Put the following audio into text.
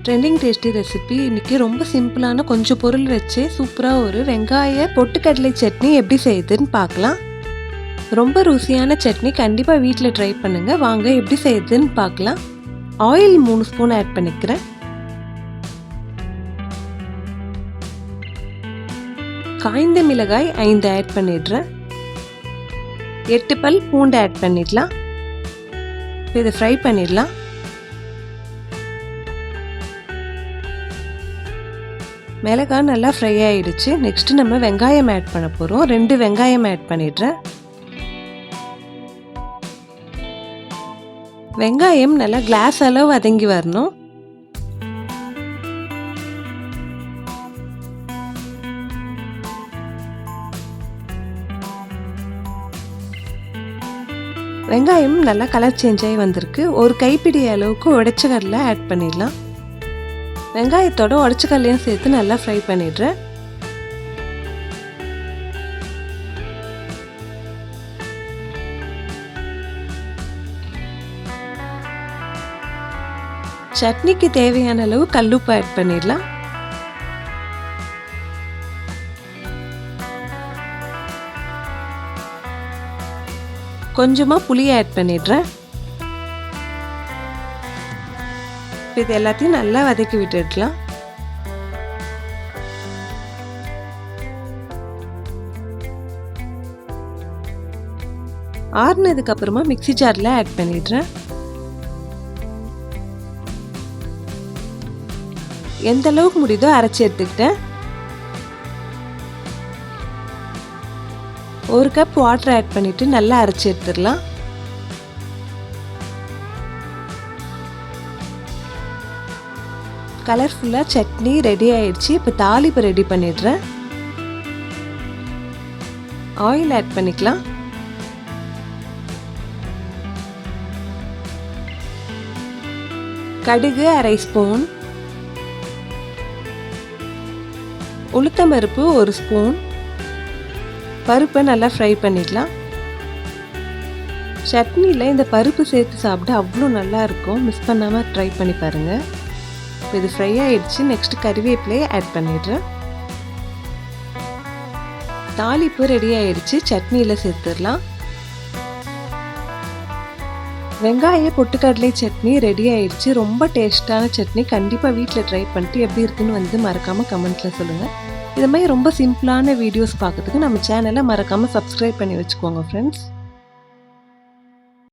Trending tasty recipe இன்றைக்கி ரொம்ப சிம்பிளான கொஞ்சம் பொருள் வச்சு சூப்பராக ஒரு வெங்காய பொட்டுக்கடலை சட்னி எப்படி செய்யுதுன்னு பார்க்கலாம். ரொம்ப ருசியான சட்னி கண்டிப்பாக வீட்டில் ட்ரை பண்ணுங்கள். வாங்க எப்படி செய்யுதுன்னு பார்க்கலாம். ஆயில் 3 ஸ்பூன் ஆட் பண்ணிக்கிறேன். காய்ந்த மிளகாய் 5 ஆட் பண்ணிடுறேன். 8 பல் பூண்டு ஆட் பண்ணிடலாம். இதை ஃப்ரை பண்ணிடலாம். மிளகாய் நல்லா ஃப்ரை ஆகிடுச்சு. நெக்ஸ்ட்டு நம்ம வெங்காயம் ஆட் பண்ண போகிறோம். 2 வெங்காயம் ஆட் பண்ணிடுறேன். வெங்காயம் நல்லா கிளாஸ் அளவு வதங்கி வரணும். வெங்காயம் நல்லா கலர் சேஞ்ச் ஆகி வந்திருக்கு. ஒரு கைப்பிடி அளவுக்கு உடைச்ச கடலை ஆட் பண்ணிடலாம். வெங்காயத்தோட உடைச்ச கடலையும் சேர்த்து நல்லா ஃப்ரை பண்ணிடுறேன். சட்னிக்கு தேவையான அளவு கல்லுப்பு ஆட் பண்ணிடலாம். கொஞ்சமா புளி ஆட் பண்ணிடுறேன். இது எல்லாத்தையும் நல்லா வதக்கி விட்டுடலாம். ஆறுனதுக்கு அப்புறமா மிக்ஸி ஜார்ல ஆட் பண்ணிடுறேன். எந்த அளவுக்கு முடியுதோ அரைச்சி எடுத்துக்கிட்டேன். 1 கப் வாட்டர் ஆட் பண்ணிட்டு நல்லா அரைச்சி எடுத்துடலாம். கலர்ஃபுல்லாக சட்னி ரெடி ஆயிடுச்சு. இப்போ தாளிப்பு ரெடி பண்ணிடுறேன். ஆயில் ஆட் பண்ணிக்கலாம். கடுகு 1/2 ஸ்பூன், உளுத்தம்பருப்பு 1 ஸ்பூன். பருப்பை நல்லா ஃப்ரை பண்ணிடலாம். சட்னியில் இந்த பருப்பு சேர்த்து சாப்பிட அவ்வளோ நல்லா இருக்கும். மிஸ் பண்ணாமல் ட்ரை பண்ணி பாருங்கள். இப்போ இது ஃப்ரை ஆகிடுச்சு. நெக்ஸ்ட் கறிவேப்பிலையை ஆட் பண்ணிடுறேன். தாளிப்பு ரெடி ஆகிடுச்சு. சட்னியில் சேர்த்துடலாம். வெங்காய பொட்டுக்கடலை சட்னி ரெடி ஆகிடுச்சு. ரொம்ப டேஸ்டான சட்னி. கண்டிப்பாக வீட்டில் ட்ரை பண்ணிட்டு எப்படி இருக்குன்னு மறக்காமல் கமெண்ட்டில் சொல்லுங்கள். இது மாதிரி ரொம்ப சிம்பிளான வீடியோஸ் பார்க்கறதுக்கு நம்ம சேனலை மறக்காமல் சப்ஸ்கிரைப் பண்ணி வச்சுக்கோங்க ஃப்ரெண்ட்ஸ்.